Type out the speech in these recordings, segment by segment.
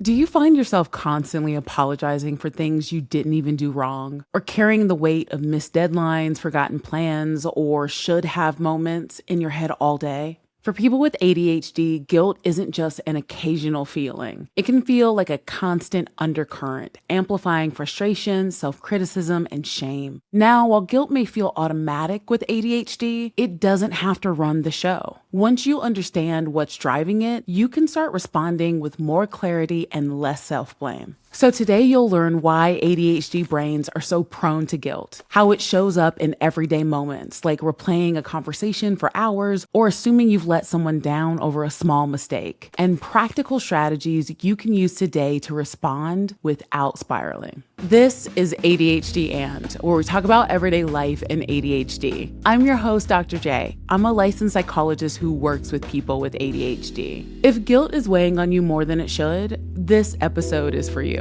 Do you find yourself constantly apologizing for things you didn't even do wrong, or carrying the weight of missed deadlines, forgotten plans, or should have moments in your head all day? For people with ADHD, guilt isn't just an occasional feeling. It can feel like a constant undercurrent, amplifying frustration, self-criticism, and shame. Now, while guilt may feel automatic with ADHD, it doesn't have to run the show. Once you understand what's driving it, you can start responding with more clarity and less self-blame. So today you'll learn why ADHD brains are so prone to guilt, how it shows up in everyday moments, like replaying a conversation for hours or assuming you've let someone down over a small mistake, and practical strategies you can use today to respond without spiraling. This is ADHD where we talk about everyday life and ADHD. I'm your host, Dr. J. I'm a licensed psychologist who works with people with ADHD. If guilt is weighing on you more than it should, this episode is for you.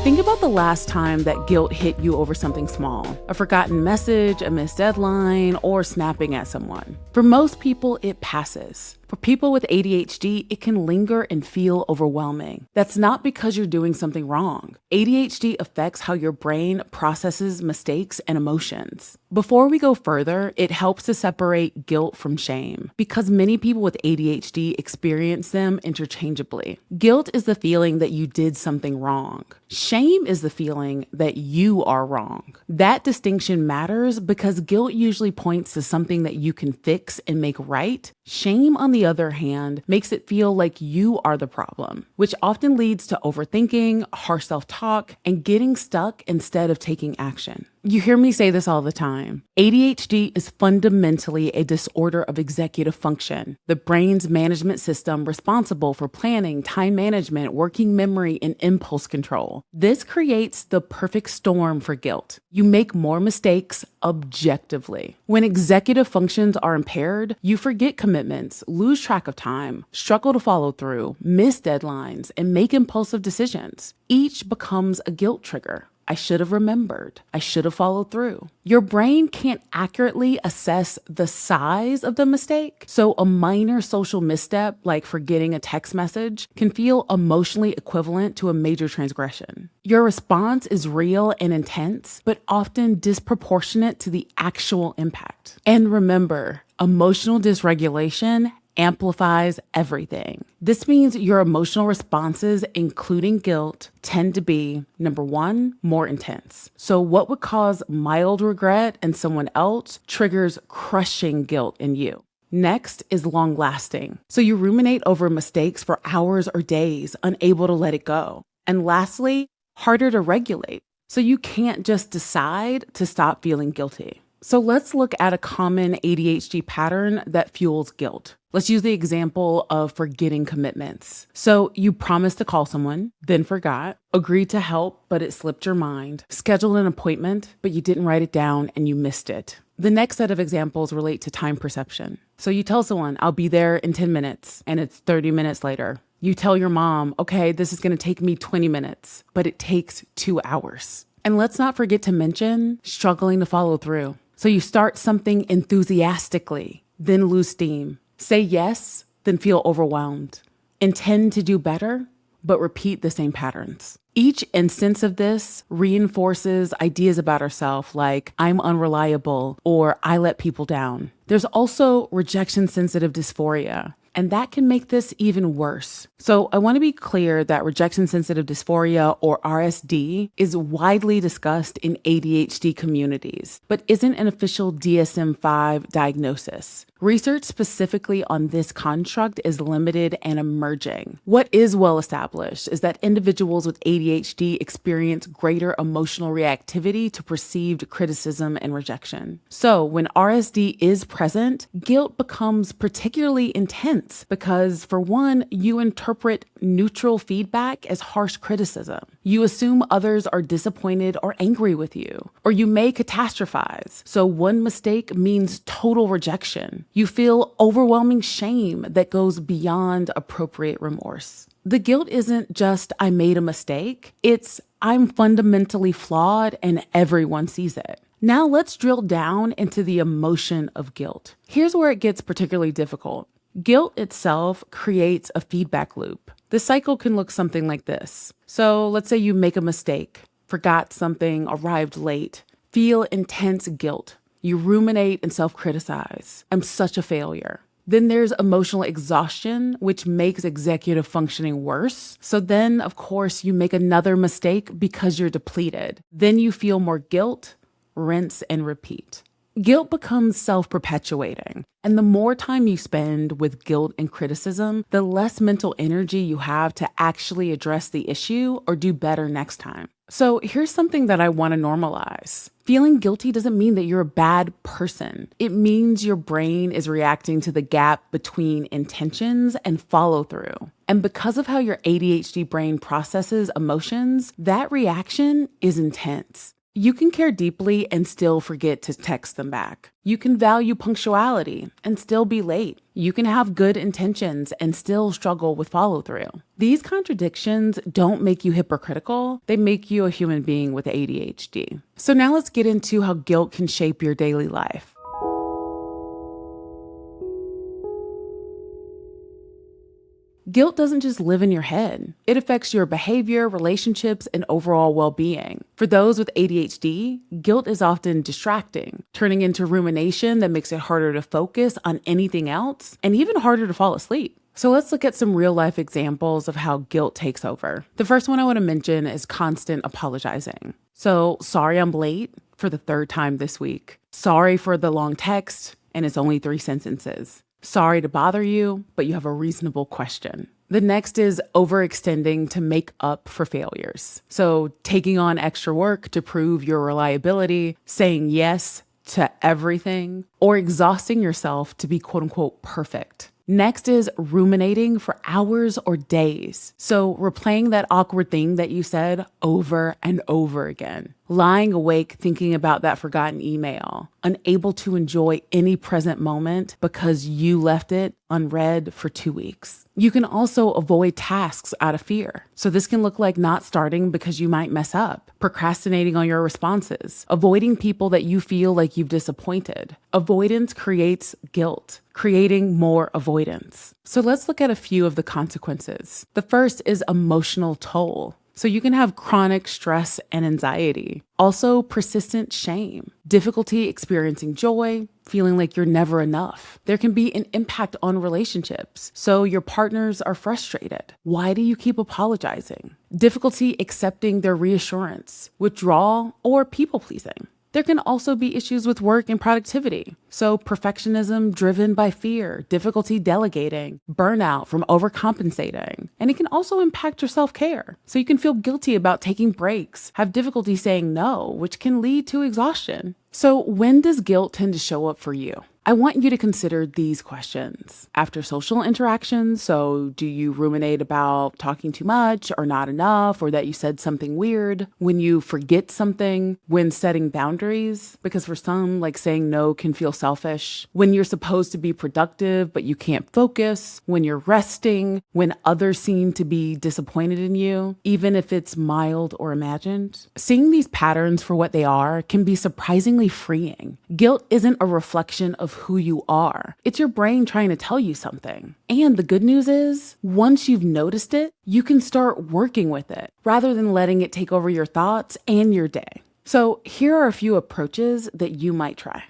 Think about the last time that guilt hit you over something small, a forgotten message, a missed deadline, or snapping at someone. For most people, it passes. For people with ADHD, it can linger and feel overwhelming. That's not because you're doing something wrong. ADHD affects how your brain processes mistakes and emotions. Before we go further, it helps to separate guilt from shame because many people with ADHD experience them interchangeably. Guilt is the feeling that you did something wrong. Shame is the feeling that you are wrong. That distinction matters because guilt usually points to something that you can fix and make right. Shame, on the other hand, makes it feel like you are the problem, which often leads to overthinking, harsh self-talk, and getting stuck instead of taking action. You hear me say this all the time. ADHD is fundamentally a disorder of executive function, the brain's management system responsible for planning, time management, working memory, and impulse control. This creates the perfect storm for guilt. You make more mistakes objectively. When executive functions are impaired, you forget commitments, lose track of time, struggle to follow through, miss deadlines, and make impulsive decisions. Each becomes a guilt trigger. I should have remembered. I should have followed through. Your brain can't accurately assess the size of the mistake, so a minor social misstep, like forgetting a text message, can feel emotionally equivalent to a major transgression. Your response is real and intense, but often disproportionate to the actual impact. And remember, emotional dysregulation amplifies everything. This means your emotional responses, including guilt, tend to be, number one, more intense. So what would cause mild regret in someone else triggers crushing guilt in you. Next is long lasting. So you ruminate over mistakes for hours or days, unable to let it go. And lastly, harder to regulate. So you can't just decide to stop feeling guilty. So let's look at a common ADHD pattern that fuels guilt. Let's use the example of forgetting commitments. So you promised to call someone, then forgot, agreed to help, but it slipped your mind, scheduled an appointment, but you didn't write it down and you missed it. The next set of examples relate to time perception. So you tell someone, I'll be there in 10 minutes, and it's 30 minutes later. You tell your mom, okay, this is gonna take me 20 minutes, but it takes 2 hours. And let's not forget to mention struggling to follow through. So you start something enthusiastically, then lose steam. Say yes, then feel overwhelmed. Intend to do better, but repeat the same patterns. Each instance of this reinforces ideas about ourselves like, I'm unreliable, or I let people down. There's also rejection-sensitive dysphoria, and that can make this even worse. So I want to be clear that rejection-sensitive dysphoria, or RSD, is widely discussed in ADHD communities, but isn't an official DSM-5 diagnosis. Research specifically on this construct is limited and emerging. What is well established is that individuals with ADHD experience greater emotional reactivity to perceived criticism and rejection. So when RSD is present, guilt becomes particularly intense because, for one, you interpret neutral feedback as harsh criticism. You assume others are disappointed or angry with you, or you may catastrophize. So one mistake means total rejection. You feel overwhelming shame that goes beyond appropriate remorse. The guilt isn't just, I made a mistake. It's, I'm fundamentally flawed and everyone sees it. Now let's drill down into the emotion of guilt. Here's where it gets particularly difficult. Guilt itself creates a feedback loop. The cycle can look something like this. So let's say you make a mistake, forgot something, arrived late, feel intense guilt. You ruminate and self-criticize. I'm such a failure. Then there's emotional exhaustion, which makes executive functioning worse. So then, of course, you make another mistake because you're depleted. Then you feel more guilt, rinse and repeat. Guilt becomes self-perpetuating. And the more time you spend with guilt and criticism, the less mental energy you have to actually address the issue or do better next time. So here's something that I want to normalize. Feeling guilty doesn't mean that you're a bad person. It means your brain is reacting to the gap between intentions and follow through. And because of how your ADHD brain processes emotions, that reaction is intense. You can care deeply and still forget to text them back. You can value punctuality and still be late. You can have good intentions and still struggle with follow through. These contradictions don't make you hypocritical. They make you a human being with ADHD. So now let's get into how guilt can shape your daily life. Guilt doesn't just live in your head. It affects your behavior, relationships, and overall well-being. For those with ADHD, guilt is often distracting, turning into rumination that makes it harder to focus on anything else and even harder to fall asleep. So let's look at some real-life examples of how guilt takes over. The first one I want to mention is constant apologizing. So, sorry I'm late for the third time this week. Sorry for the long text, and it's only 3 sentences. Sorry to bother you, but you have a reasonable question. The next is overextending to make up for failures. So taking on extra work to prove your reliability, saying yes to everything, or exhausting yourself to be quote unquote perfect. Next is ruminating for hours or days. So replaying that awkward thing that you said over and over again. Lying awake thinking about that forgotten email. Unable to enjoy any present moment because you left it unread for 2 weeks. You can also avoid tasks out of fear. So this can look like not starting because you might mess up, procrastinating on your responses, avoiding people that you feel like you've disappointed. Avoidance creates guilt, creating more avoidance. So let's look at a few of the consequences. The first is emotional toll. So you can have chronic stress and anxiety. Also, persistent shame, difficulty experiencing joy, feeling like you're never enough. There can be an impact on relationships. So your partners are frustrated. Why do you keep apologizing? Difficulty accepting their reassurance, withdrawal, or people pleasing. There can also be issues with work and productivity. So perfectionism driven by fear, difficulty delegating, burnout from overcompensating. And it can also impact your self-care. So you can feel guilty about taking breaks, have difficulty saying no, which can lead to exhaustion. So when does guilt tend to show up for you? I want you to consider these questions. After social interactions, so do you ruminate about talking too much or not enough, or that you said something weird? When you forget something? When setting boundaries? Because for some, like saying no can feel selfish. When you're supposed to be productive, but you can't focus. When you're resting. When others seem to be disappointed in you, even if it's mild or imagined. Seeing these patterns for what they are can be surprisingly freeing. Guilt isn't a reflection of who you are. It's your brain trying to tell you something. And the good news is, once you've noticed it, you can start working with it rather than letting it take over your thoughts and your day. So here are a few approaches that you might try.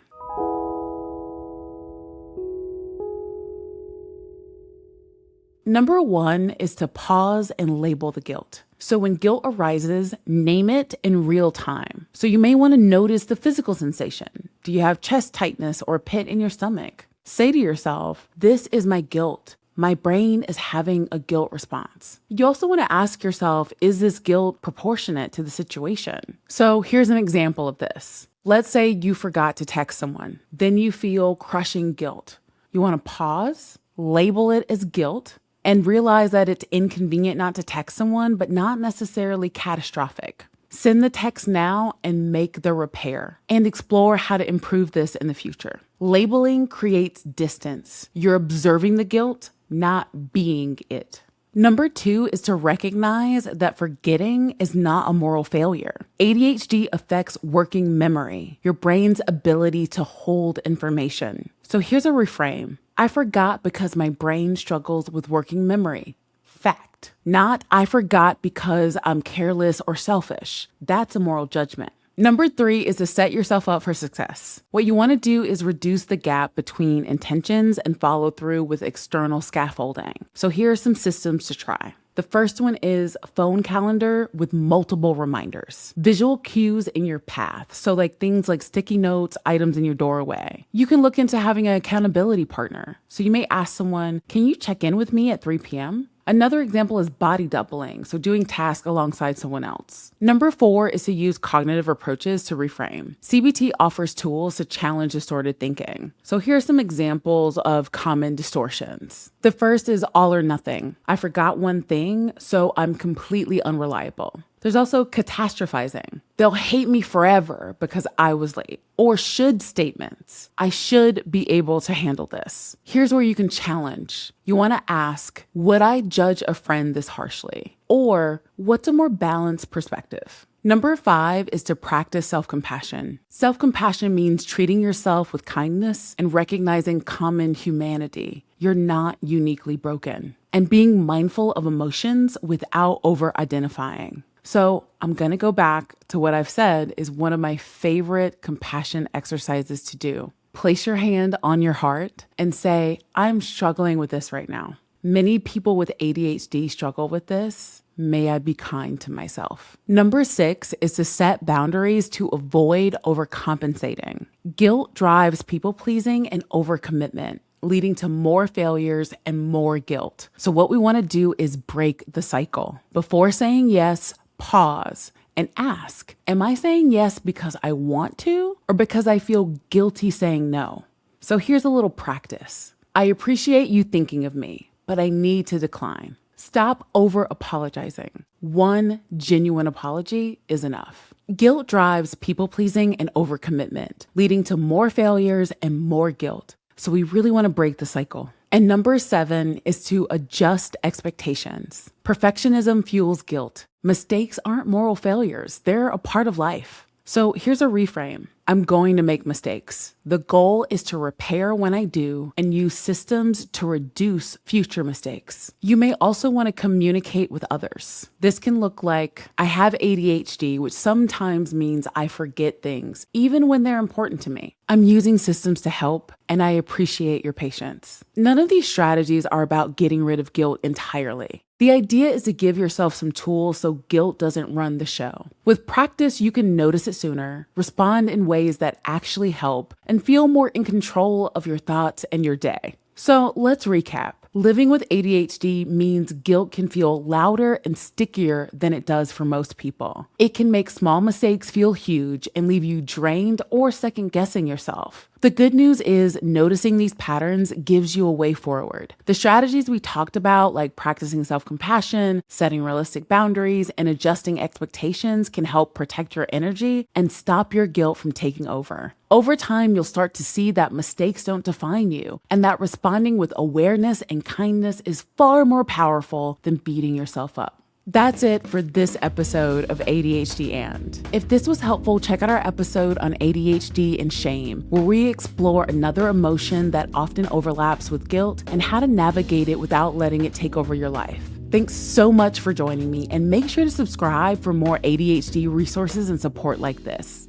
Number 1 is to pause and label the guilt. So when guilt arises, name it in real time. So you may want to notice the physical sensation. Do you have chest tightness or a pit in your stomach? Say to yourself, this is my guilt. My brain is having a guilt response. You also want to ask yourself, is this guilt proportionate to the situation? So here's an example of this. Let's say you forgot to text someone. Then you feel crushing guilt. You want to pause, label it as guilt, and realize that it's inconvenient not to text someone, but not necessarily catastrophic. Send the text now and make the repair, and explore how to improve this in the future. Labeling creates distance. You're observing the guilt, not being it. Number 2 is to recognize that forgetting is not a moral failure. ADHD affects working memory, your brain's ability to hold information. So here's a reframe. I forgot because my brain struggles with working memory. Fact. Not I forgot because I'm careless or selfish. That's a moral judgment. Number 3 is to set yourself up for success. What you want to do is reduce the gap between intentions and follow through with external scaffolding. So here are some systems to try. The first one is a phone calendar with multiple reminders. Visual cues in your path. So things like sticky notes, items in your doorway. You can look into having an accountability partner. So you may ask someone, can you check in with me at 3 p.m.? Another example is body doubling, so doing tasks alongside someone else. Number 4 is to use cognitive approaches to reframe. CBT offers tools to challenge distorted thinking. So here are some examples of common distortions. The first is all or nothing. I forgot one thing, so I'm completely unreliable. There's also catastrophizing. They'll hate me forever because I was late. Or should statements. I should be able to handle this. Here's where you can challenge. You want to ask, would I judge a friend this harshly? Or what's a more balanced perspective? Number 5 is to practice self-compassion. Self-compassion means treating yourself with kindness and recognizing common humanity. You're not uniquely broken. And being mindful of emotions without over-identifying. So I'm going to go back to what I've said is one of my favorite compassion exercises to do. Place your hand on your heart and say, I'm struggling with this right now. Many people with ADHD struggle with this. May I be kind to myself. Number 6 is to set boundaries to avoid overcompensating. Guilt drives people-pleasing and overcommitment, leading to more failures and more guilt. So what we want to do is break the cycle. Before saying yes, pause and ask, am I saying yes because I want to or because I feel guilty saying no? So here's a little practice. I appreciate you thinking of me, but I need to decline. Stop over apologizing. One genuine apology is enough. Guilt drives people pleasing and overcommitment, leading to more failures and more guilt. So we really want to break the cycle. And number 7 is to adjust expectations. Perfectionism fuels guilt. Mistakes aren't moral failures. They're a part of life. So here's a reframe. I'm going to make mistakes. The goal is to repair when I do and use systems to reduce future mistakes. You may also want to communicate with others. This can look like, I have ADHD, which sometimes means I forget things, even when they're important to me. I'm using systems to help, and I appreciate your patience. None of these strategies are about getting rid of guilt entirely. The idea is to give yourself some tools so guilt doesn't run the show. With practice, you can notice it sooner, respond in ways that actually help, and feel more in control of your thoughts and your day. So let's recap. Living with ADHD means guilt can feel louder and stickier than it does for most people. It can make small mistakes feel huge and leave you drained or second-guessing yourself. The good news is noticing these patterns gives you a way forward. The strategies we talked about, like practicing self-compassion, setting realistic boundaries, and adjusting expectations can help protect your energy and stop your guilt from taking over. Over time, you'll start to see that mistakes don't define you and that responding with awareness and kindness is far more powerful than beating yourself up. That's it for this episode of ADHD And. If this was helpful, check out our episode on ADHD and shame, where we explore another emotion that often overlaps with guilt and how to navigate it without letting it take over your life. Thanks so much for joining me, and make sure to subscribe for more ADHD resources and support like this.